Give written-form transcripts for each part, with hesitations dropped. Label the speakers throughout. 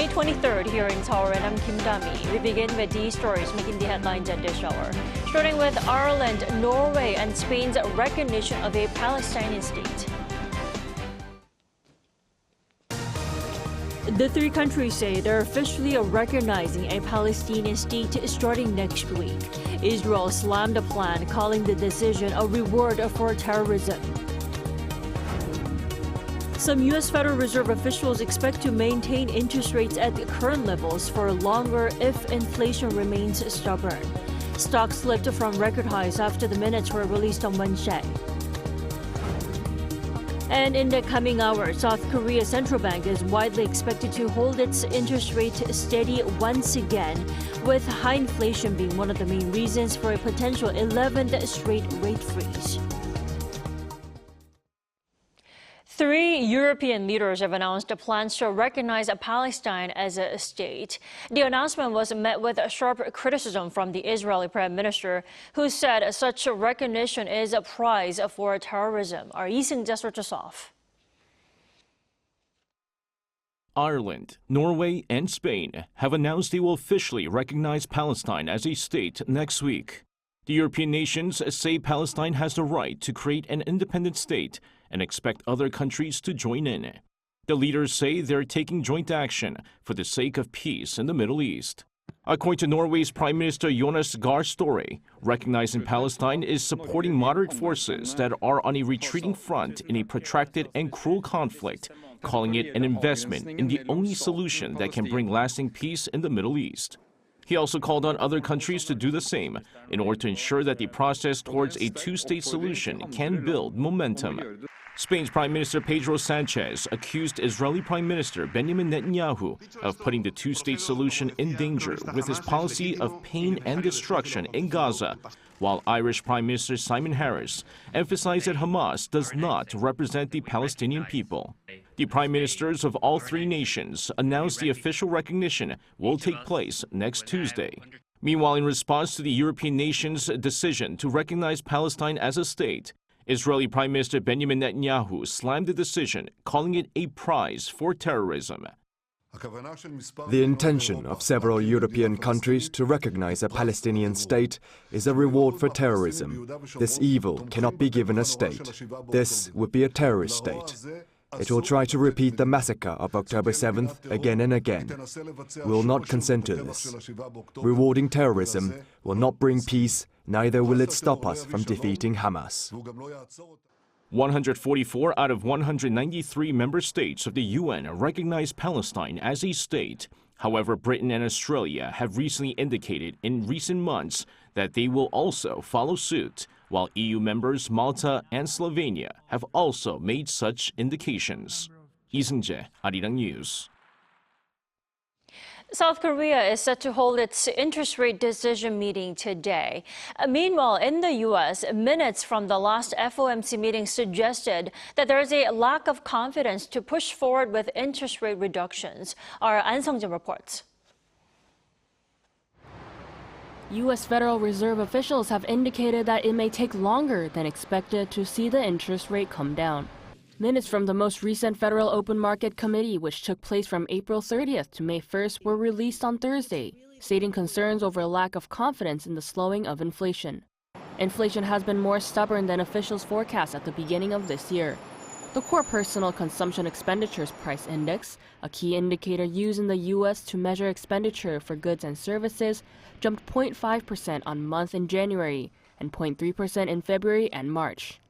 Speaker 1: May 23rd here in Seoul, and I'm Kim Dami. We begin with these stories making the headlines at this hour. Starting with Ireland, Norway, and Spain's recognition of a Palestinian state. The three countries say they're officially recognizing a Palestinian state starting next week. Israel slammed the plan, calling the decision a reward for terrorism. Some U.S. Federal Reserve officials expect to maintain interest rates at the current levels for longer if inflation remains stubborn. Stocks slipped from record highs after the minutes were released on Wednesday. And in the coming hours, South Korea's central bank is widely expected to hold its interest rate steady once again, with high inflation being one of the main reasons for a potential 11th straight rate freeze. Three European leaders have announced plans to recognize Palestine as a state. The announcement was met with sharp criticism from the Israeli Prime Minister, who said such recognition is a prize for terrorism. Our Ising starts off.
Speaker 2: Ireland, Norway, and Spain have announced they will officially recognize Palestine as a state next week. The European nations say Palestine has the right to create an independent state and expect other countries to join in. The leaders say they're taking joint action for the sake of peace in the Middle East. According to Norway's Prime Minister Jonas Gahr Støre, recognizing Palestine is supporting moderate forces that are on a retreating front in a protracted and cruel conflict, calling it an investment in the only solution that can bring lasting peace in the Middle East. He also called on other countries to do the same in order to ensure that the process towards a two-state solution can build momentum. Spain's Prime Minister Pedro Sanchez accused Israeli Prime Minister Benjamin Netanyahu of putting the two-state solution in danger with his policy of pain and destruction in Gaza, while Irish Prime Minister Simon Harris emphasized that Hamas does not represent the Palestinian people. The prime ministers of all three nations announced the official recognition will take place next Tuesday. Meanwhile, in response to the European nations' decision to recognize Palestine as a state, Israeli Prime Minister Benjamin Netanyahu slammed the decision, calling it a prize for terrorism.
Speaker 3: The intention of several European countries to recognize a Palestinian state is a reward for terrorism. This evil cannot be given a state. This would be a terrorist state. It will try to repeat the massacre of October 7th again and again. We will not consent to this. Rewarding terrorism will not bring peace, neither will it stop us from defeating Hamas.
Speaker 2: 144 out of 193 member states of the UN recognize Palestine as a state. However, Britain and Australia have recently indicated in recent months that they will also follow suit, while EU members Malta and Slovenia have also made such indications. Lee Seung-jae, Arirang News.
Speaker 1: South Korea is set to hold its interest rate decision meeting today. Meanwhile, in the U.S., minutes from the last FOMC meeting suggested that there is a lack of confidence to push forward with interest rate reductions. Our An Sung-jin reports.
Speaker 4: U.S. Federal Reserve officials have indicated that it may take longer than expected to see the interest rate come down. Minutes from the most recent Federal Open Market Committee, which took place from April 30th to May 1st, were released on Thursday, stating concerns over a lack of confidence in the slowing of inflation. Inflation has been more stubborn than officials forecast at the beginning of this year. The Core Personal Consumption Expenditures Price Index, a key indicator used in the U.S. to measure expenditure for goods and services, jumped 0.5% on month in January and 0.3% in February and March.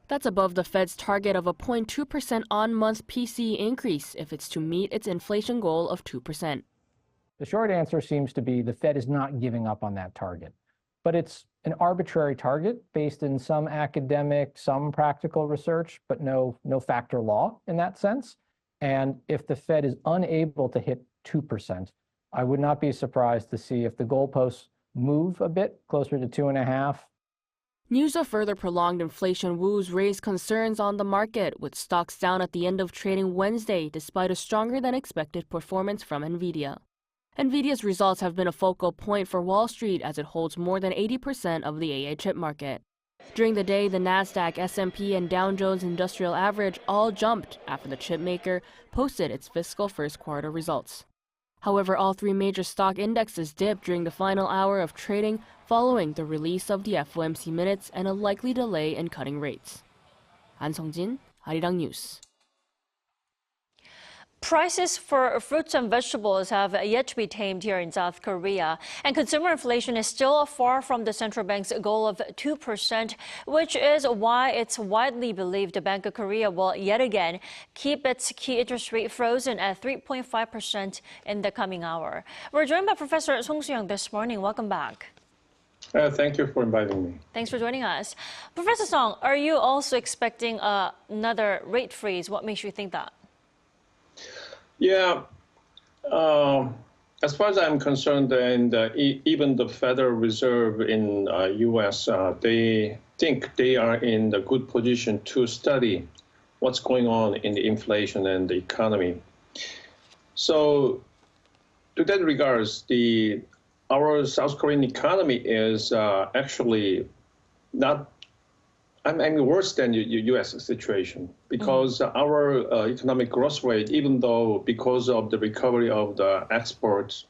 Speaker 4: That's above the Fed's target of a 0.2% on-month PCE increase if it's to meet its inflation goal of 2%.
Speaker 5: The short answer seems to be the Fed is not giving up on that target. But it's an arbitrary target based in some academic, some practical research, but no factor law in that sense. And if the Fed is unable to hit 2%, I would not be surprised to see if the goalposts move a bit closer to 2.5%.
Speaker 4: News of further prolonged inflation woes raised concerns on the market, with stocks down at the end of trading Wednesday despite a stronger than expected performance from Nvidia. Nvidia's results have been a focal point for Wall Street as it holds more than 80% of the AI chip market. During the day, the Nasdaq, S&P, and Dow Jones Industrial Average all jumped after the chipmaker posted its fiscal first quarter results. However, all three major stock indexes dipped during the final hour of trading following the release of the FOMC minutes and a likely delay in cutting rates. An Sung-jin, Arirang News.
Speaker 1: Prices for fruits and vegetables have yet to be tamed here in South Korea, and consumer inflation is still far from the central bank's goal of 2%, which is why it's widely believed the Bank of Korea will yet again keep its key interest rate frozen at 3.5% in the coming hour. We're joined by Professor Song Soo-young this morning. Welcome back.
Speaker 6: Thank you for inviting me.
Speaker 1: Thanks for joining us. Professor Song, are you also expecting another rate freeze? What makes you think that?
Speaker 6: Yeah, as far as I'm concerned, and even the Federal Reserve in U.S., they think they are in the good position to study what's going on in the inflation and the economy. So, to that regards, our South Korean economy is actually not. I mean, worse than the U.S. situation, because our economic growth rate, even though because of the recovery of the exports,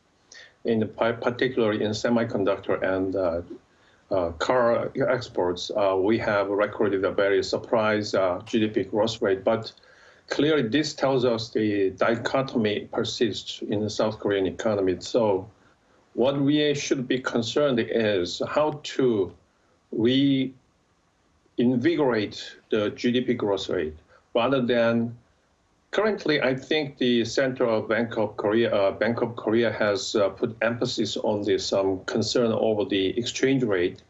Speaker 6: particularly in semiconductor and car exports, we have recorded a very surprise GDP growth rate. But clearly, this tells us the dichotomy persists in the South Korean economy. So what we should be concerned is how to invigorate the GDP growth rate, rather than currently. I think the Central Bank of Korea has put emphasis on some concern over the exchange rate,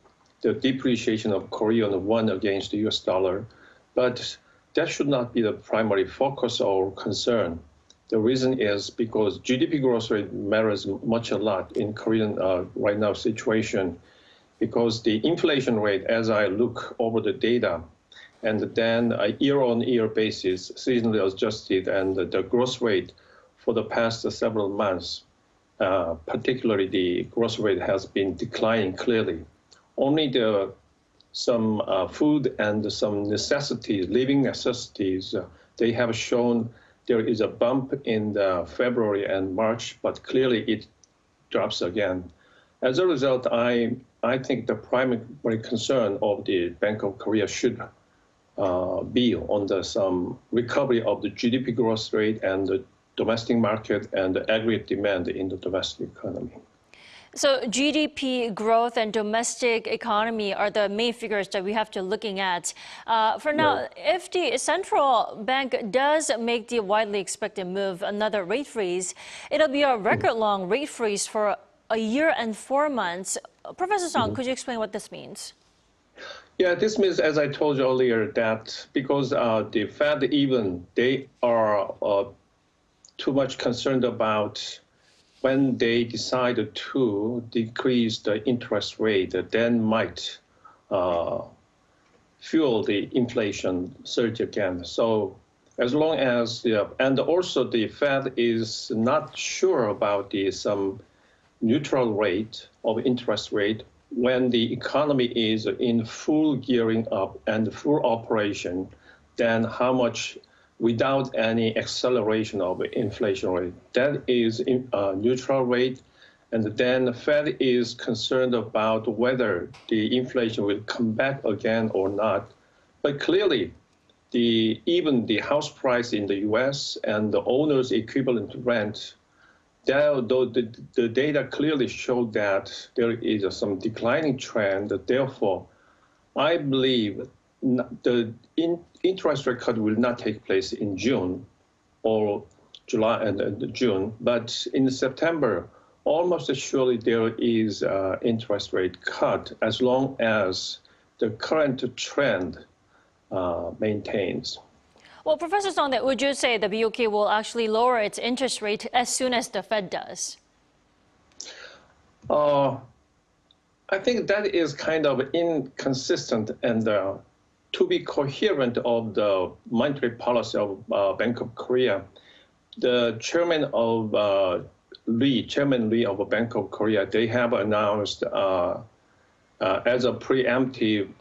Speaker 6: the depreciation of Korean won against the U.S. dollar, but that should not be the primary focus or concern. The reason is because GDP growth rate matters a lot in Korean right now situation, because the inflation rate, as I look over the data, and then a year-on-year basis, seasonally adjusted, and the growth rate for the past several months, particularly the growth rate has been declining clearly. Only some food and some necessities, living necessities, they have shown there is a bump in February and March, but clearly it drops again. As a result, I think the primary concern of the Bank of Korea should be on some recovery of the GDP growth rate and the domestic market and the aggregate demand in the domestic economy.
Speaker 1: So GDP growth and domestic economy are the main figures that we have to looking at. For now,
Speaker 6: Right.
Speaker 1: If the central bank does make the widely expected move, another rate freeze, it'll be a record-long rate freeze for a year and 4 months. Professor Song, could you explain what this means?
Speaker 6: Yeah, this means, as I told you earlier, that because the Fed they are too much concerned about when they decide to decrease the interest rate, then might fuel the inflation surge again. So as long as, and also the Fed is not sure about some neutral rate of interest rate when the economy is in full gearing up and full operation, then how much without any acceleration of inflation rate. That is a neutral rate. And then the Fed is concerned about whether the inflation will come back again or not. But clearly, even the house price in the US and the owner's equivalent rent, the data clearly show that there is some declining trend. Therefore, I believe the interest rate cut will not take place in June or July and June, but in September, almost surely there is interest rate cut as long as the current trend maintains.
Speaker 1: Well, Professor Song, would you say the BOK will actually lower its interest rate as soon as the Fed does?
Speaker 6: I think that is kind of inconsistent, and to be coherent of the monetary policy of Bank of Korea, the chairman Lee of Bank of Korea, they have announced as a preemptive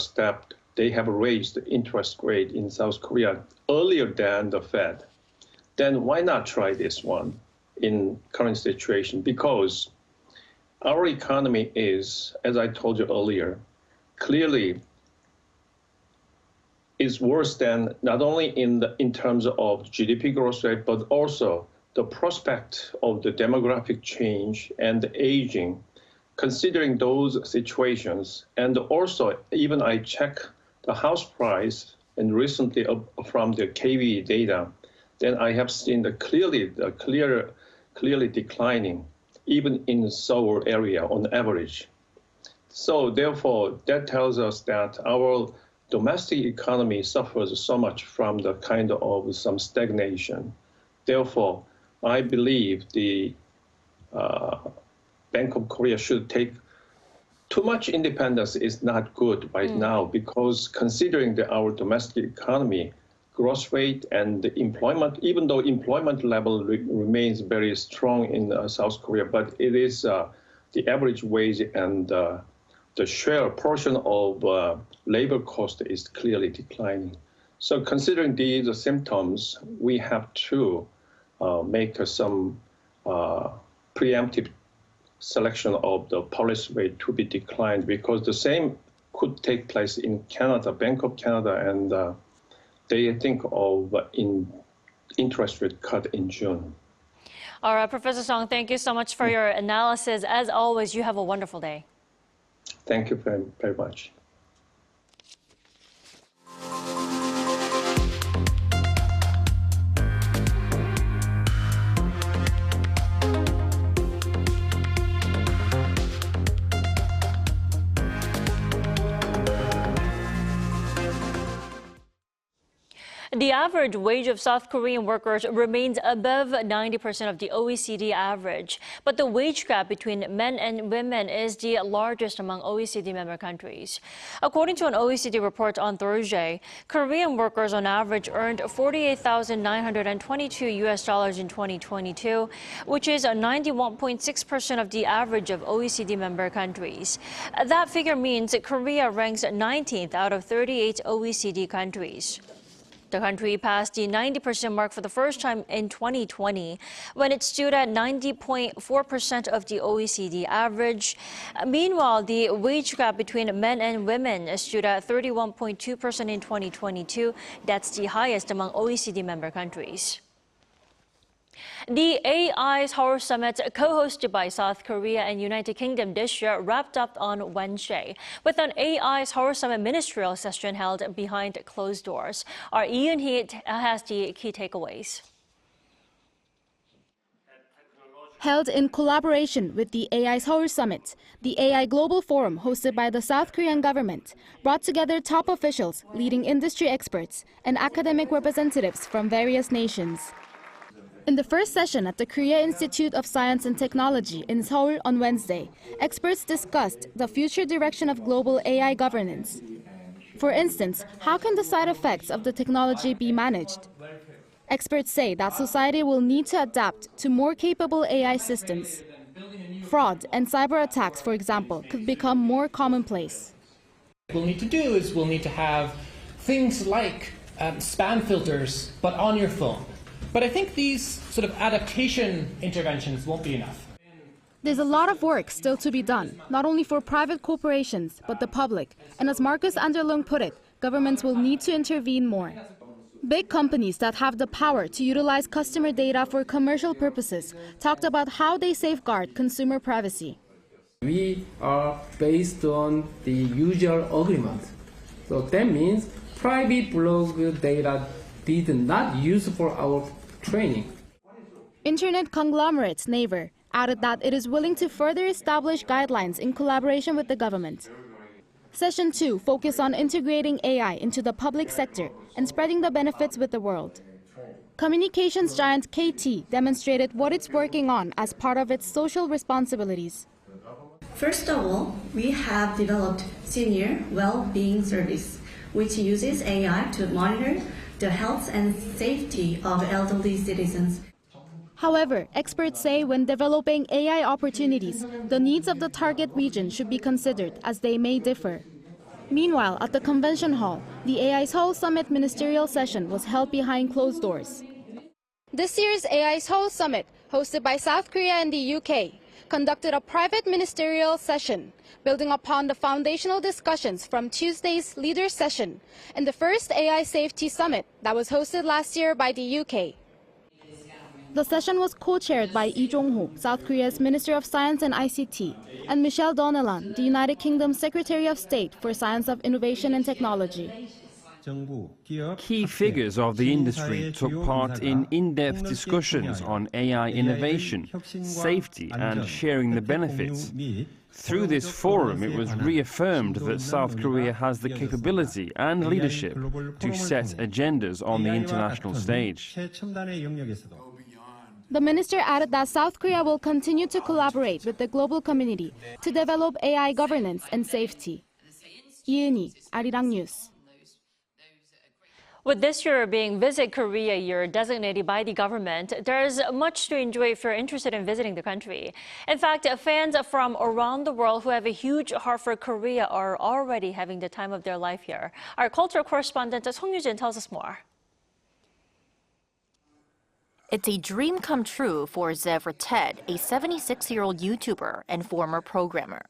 Speaker 6: step, they have raised the interest rate in South Korea earlier than the Fed. then why not try this one in current situation? Because our economy is, as I told you earlier, clearly is worse than not only in terms of GDP growth rate, but also the prospect of the demographic change and the aging. Considering those situations, and also even I check the house price and recently from the KV data, then I have seen clearly declining, even in the Seoul area on average. So therefore, that tells us that our domestic economy suffers so much from the kind of some stagnation. Therefore, I believe the Bank of Korea should take too much independence is not good right now, because considering our domestic economy, growth rate and the employment, even though employment level remains very strong in South Korea, but it is the average wage and the share portion of labor cost is clearly declining. So considering these symptoms, we have to make some preemptive selection of the policy rate to be declined, because the same could take place in Canada, Bank of Canada, and they think of interest rate cut in June.
Speaker 1: All right, Professor Song, thank you so much for your analysis. As always, you have a wonderful day.
Speaker 6: Thank you very, very much.
Speaker 1: The average wage of South Korean workers remains above 90% of the OECD average, but the wage gap between men and women is the largest among OECD member countries. According to an OECD report on Thursday, Korean workers on average earned $48,922 in 2022, which is 91.6% of the average of OECD member countries. That figure means Korea ranks 19th out of 38 OECD countries. The country passed the 90% mark for the first time in 2020, when it stood at 90.4% of the OECD average. Meanwhile, the wage gap between men and women stood at 31.2% in 2022. That's the highest among OECD member countries. The AI Seoul Summit, co-hosted by South Korea and United Kingdom this year, wrapped up on Wednesday with an AI Seoul Summit ministerial session held behind closed doors. Our Ian Heat has the key takeaways.
Speaker 7: Held in collaboration with the AI Seoul Summit, the AI Global Forum hosted by the South Korean government brought together top officials, leading industry experts, and academic representatives from various nations. In the first session at the Korea Institute of Science and Technology in Seoul on Wednesday, experts discussed the future direction of global AI governance. For instance, how can the side effects of the technology be managed? Experts say that society will need to adapt to more capable AI systems. Fraud and cyber attacks, for example, could become more commonplace.
Speaker 8: What we'll need to do is we'll need to have things like spam filters, but on your phone. But I think these sort of adaptation interventions won't be enough.
Speaker 7: There's a lot of work still to be done, not only for private corporations, but the public. And as Marcus Anderlung put it, governments will need to intervene more. Big companies that have the power to utilize customer data for commercial purposes talked about how they safeguard consumer privacy.
Speaker 9: We are based on the usual agreement. So that means private blog data did not use for our training.
Speaker 7: Internet conglomerate Naver added that it is willing to further establish guidelines in collaboration with the government. Session 2 focused on integrating AI into the public sector and spreading the benefits with the world. Communications giant KT demonstrated what it's working on as part of its social responsibilities.
Speaker 10: First of all, we have developed Senior Well-being Service, which uses AI to monitor the health and safety of elderly citizens.
Speaker 7: However, experts say when developing AI opportunities, the needs of the target region should be considered, as they may differ. Meanwhile, at the convention hall, the AI Seoul Summit ministerial session was held behind closed doors. This year's AI Seoul Summit, hosted by South Korea and the UK, conducted a private ministerial session, building upon the foundational discussions from Tuesday's Leaders Session and the first AI Safety Summit that was hosted last year by the UK. The session was co-chaired by Lee Jong-ho, South Korea's Minister of Science and ICT, and Michelle Donnellan, the United Kingdom's Secretary of State for Science of Innovation and Technology.
Speaker 11: Key figures of the industry took part in in-depth discussions on AI innovation, safety, and sharing the benefits. Through this forum, it was reaffirmed that South Korea has the capability and leadership to set agendas on the international stage.
Speaker 7: The minister added that South Korea will continue to collaborate with the global community to develop AI governance and safety. 이은희, Arirang News.
Speaker 1: With this year being Visit Korea Year designated by the government, there's much to enjoy if you're interested in visiting the country. In fact, fans from around the world who have a huge heart for Korea are already having the time of their life here. Our cultural correspondent Song Yujin tells us more.
Speaker 12: It's a dream come true for Zevra Ted, a 76-year-old YouTuber and former programmer.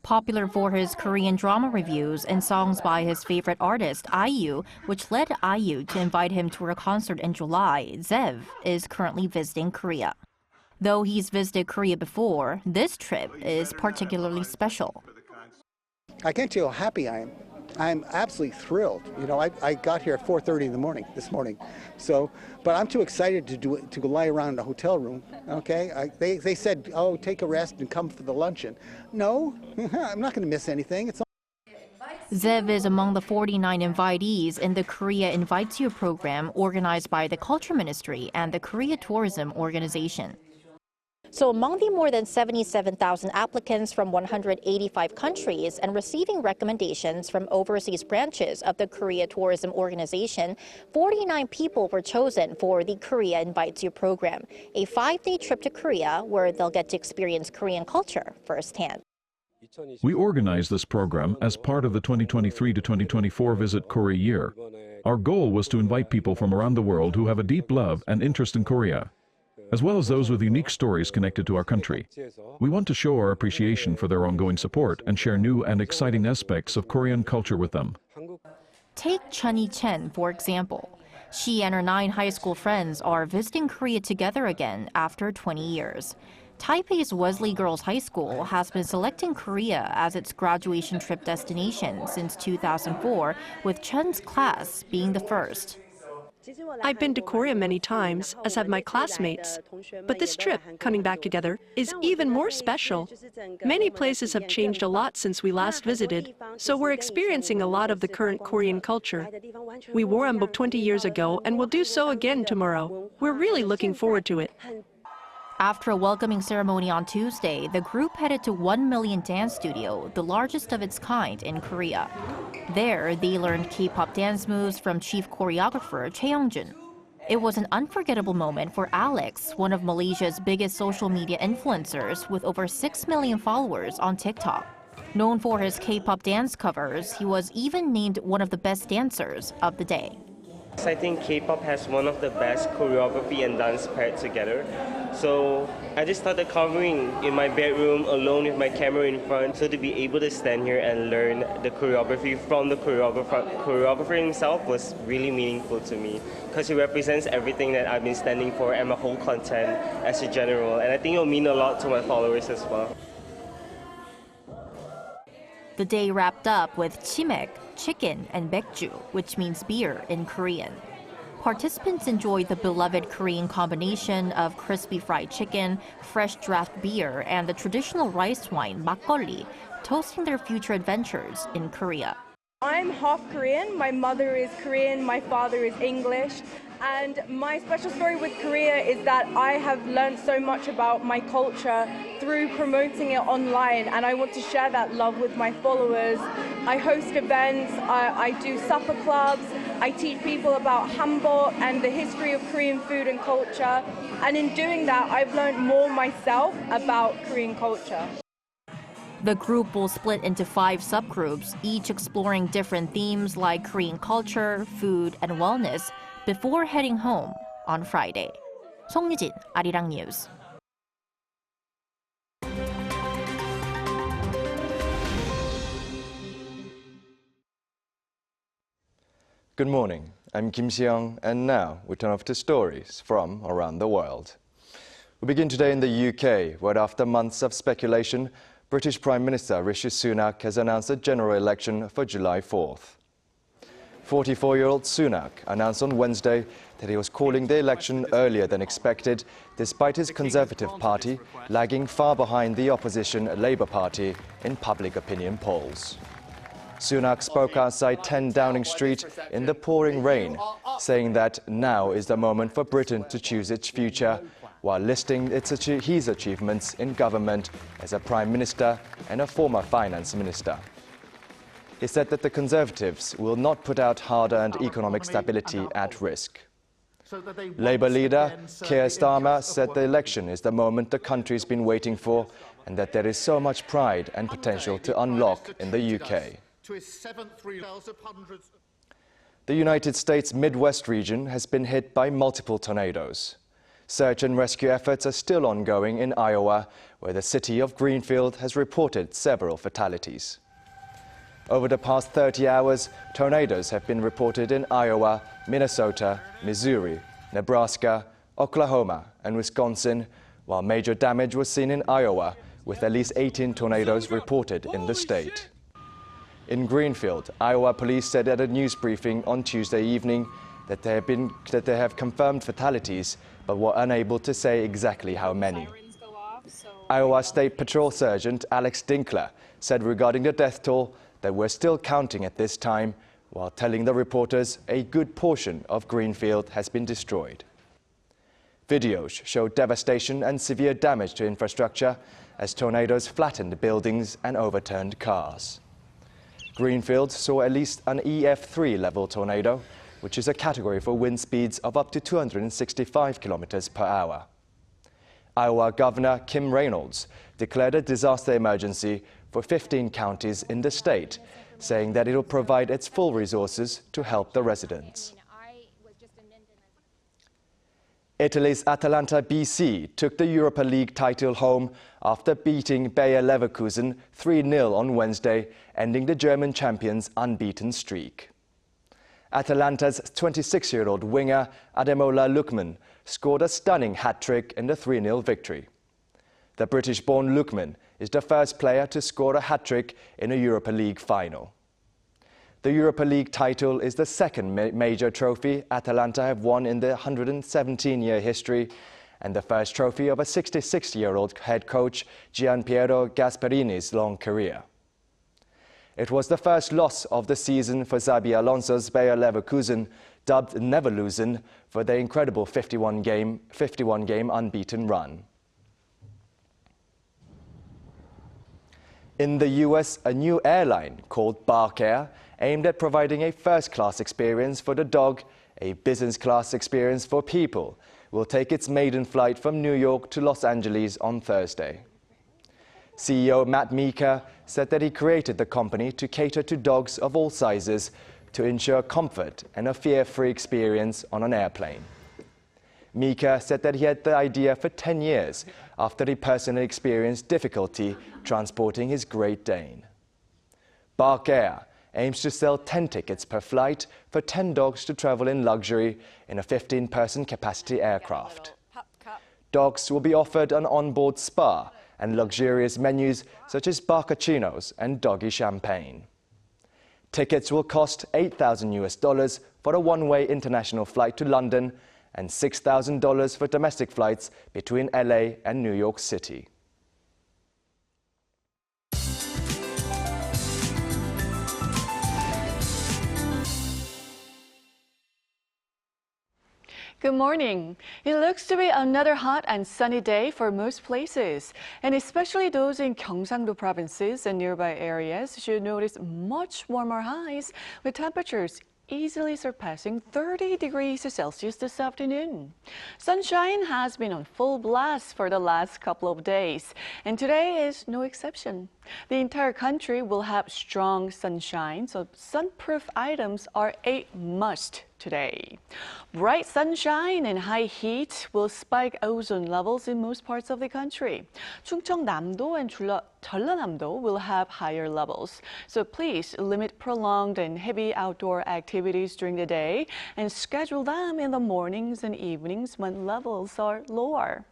Speaker 12: Popular for his Korean drama reviews and songs by his favorite artist, IU, which led IU to invite him to a concert in July, Zev is currently visiting Korea. Though he's visited Korea before, this trip is particularly special.
Speaker 13: I can't tell you how happy I am. I'm absolutely thrilled. You know, I got here at 4:30 in the morning this morning, but I'm too excited to lie around in a hotel room. Okay, they said, oh, take a rest and come for the luncheon. No, I'm not going to miss anything.
Speaker 12: Zev is among the 49 invitees in the Korea Invites You program organized by the Culture Ministry and the Korea Tourism Organization. So among the more than 77,000 applicants from 185 countries and receiving recommendations from overseas branches of the Korea Tourism Organization, 49 people were chosen for the Korea Invites You program, a 5-day trip to Korea where they'll get to experience Korean culture firsthand.
Speaker 14: We organized this program as part of the 2023 to 2024 Visit Korea Year. Our goal was to invite people from around the world who have a deep love and interest in Korea, as well as those with unique stories connected to our country. We want to show our appreciation for their ongoing support and share new and exciting aspects of Korean culture with them.
Speaker 12: Take Chunny Chen, for example. She and her 9 high school friends are visiting Korea together again after 20 years. Taipei's Wesley Girls High School has been selecting Korea as its graduation trip destination since 2004, with Chen's class being the first.
Speaker 15: I've been to Korea many times, as have my classmates. But this trip, coming back together, is even more special. Many places have changed a lot since we last visited, so we're experiencing a lot of the current Korean culture. We wore hanbok 20 years ago and will do so again tomorrow. We're really looking forward to it.
Speaker 12: After a welcoming ceremony on Tuesday, the group headed to 1 Million Dance Studio, the largest of its kind in Korea. There, they learned K-pop dance moves from chief choreographer Choi Young-jun. It was an unforgettable moment for Alex, one of Malaysia's biggest social media influencers with over 6 million followers on TikTok. Known for his K-pop dance covers, he was even named one of the best dancers of the day.
Speaker 16: I think K-pop has one of the best choreography and dance paired together. So I just started covering in my bedroom alone with my camera in front. So to be able to stand here and learn the choreography from the choreographer himself was really meaningful to me, because he represents everything that I've been standing for and my whole content as a general. And I think it'll mean a lot to my followers as well.
Speaker 12: The day wrapped up with chimek, chicken, and baekju, which means beer in Korean. Participants enjoyed the beloved Korean combination of crispy fried chicken, fresh draft beer, and the traditional rice wine, makgeolli, toasting their future adventures in Korea.
Speaker 17: I'm half Korean. My mother is Korean, my father is English. And my special story with Korea is that I have learned so much about my culture through promoting it online, and I want to share that love with my followers. I host events, I do supper clubs, I teach people about hanbok and the history of Korean food and culture. And in doing that, I've learned more myself about Korean culture.
Speaker 12: The group will split into 5 subgroups, each exploring different themes like Korean culture, food, and wellness, before heading home on Friday. 송유진, Arirang News.
Speaker 18: Good morning, I'm Kim Si-young, and now we turn off to stories from around the world. We begin today in the UK, where after months of speculation, British Prime Minister Rishi Sunak has announced a general election for July 4th. 44-year-old Sunak announced on Wednesday that he was calling the election earlier than expected, despite his Conservative Party lagging far behind the opposition Labour Party in public opinion polls. Sunak spoke outside 10 Downing Street in the pouring rain, saying that now is the moment for Britain to choose its future, while listing his achievements in government as a Prime Minister and a former Finance Minister. He said that the Conservatives will not put out hard-earned economic stability at risk. Labour leader Keir Starmer said the election is the moment the country's been waiting for, and that there is so much pride and potential to unlock in the UK. The United States Midwest region has been hit by multiple tornadoes. Search and rescue efforts are still ongoing in Iowa, where the city of Greenfield has reported several fatalities. Over the past 30 hours, tornadoes have been reported in Iowa, Minnesota, Missouri, Nebraska, Oklahoma, and Wisconsin, while major damage was seen in Iowa, with at least 18 tornadoes reported in the state. In Greenfield, Iowa police said at a news briefing on Tuesday evening that they have confirmed fatalities, but were unable to say exactly how many. Iowa State Patrol Sergeant Alex Dinkler said regarding the death toll that we're still counting at this time, while telling the reporters a good portion of Greenfield has been destroyed. Videos show devastation and severe damage to infrastructure as tornadoes flattened buildings and overturned cars. Greenfield saw at least an EF3 level tornado, which is a category for wind speeds of up to 265 kilometers per hour. Iowa Governor Kim Reynolds declared a disaster emergency for 15 counties in the state, saying that it will provide its full resources to help the residents. Italy's Atalanta BC took the Europa League title home after beating Bayer Leverkusen 3-0 on Wednesday, ending the German champions' unbeaten streak. Atalanta's 26-year-old winger Ademola Lookman scored a stunning hat-trick in the 3-0 victory. The British-born Lookman is the first player to score a hat-trick in a Europa League final. The Europa League title is the second major trophy Atalanta have won in their 117-year history, and the first trophy of a 66-year-old head coach Gianpiero Gasperini's long career. It was the first loss of the season for Xabi Alonso's Bayer Leverkusen, dubbed Never Losing, for their incredible 51-game unbeaten run. In the US, a new airline called Bark Air, aimed at providing a first-class experience for the dog, a business-class experience for people, will take its maiden flight from New York to Los Angeles on Thursday. CEO Matt Meeker said that he created the company to cater to dogs of all sizes to ensure comfort and a fear-free experience on an airplane. Meeker said that he had the idea for 10 years after he personally experienced difficulty transporting his Great Dane. Bark Air aims to sell 10 tickets per flight for 10 dogs to travel in luxury in a 15-person capacity aircraft. Dogs will be offered an onboard spa and luxurious menus such as barcachinos and doggy champagne. Tickets will cost $8,000 for a one-way international flight to London and $6,000 for domestic flights between LA and New York City.
Speaker 19: Good morning. It looks to be another hot and sunny day for most places, and especially those in Gyeongsang-do provinces and nearby areas should notice much warmer highs, with temperatures easily surpassing 30 degrees Celsius this afternoon. Sunshine has been on full blast for the last couple of days, and today is no exception. The entire country will have strong sunshine, so sunproof items are a must. today. Bright sunshine and high heat will spike ozone levels in most parts of the country. 충청남도 and 전라남도 will have higher levels. So please limit prolonged and heavy outdoor activities during the day and schedule them in the mornings and evenings when levels are lower.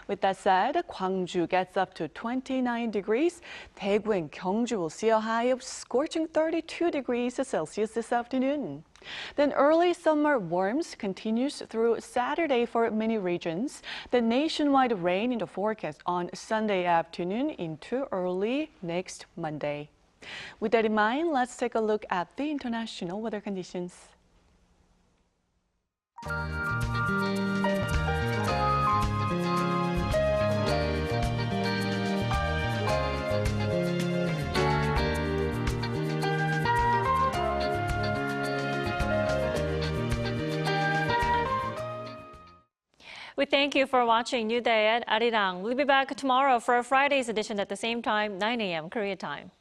Speaker 19: With that said, Gwangju gets up to 29 degrees. Daegu and Gyeongju will see a high of scorching 32 degrees Celsius this afternoon. Then early summer warmth continues through Saturday for many regions. The nationwide rain in the forecast on Sunday afternoon into early next Monday. With that in mind, let's take a look at the international weather conditions.
Speaker 1: We thank you for watching New Day at Arirang. We'll be back tomorrow for a Friday's edition at the same time, 9 a.m. Korea time.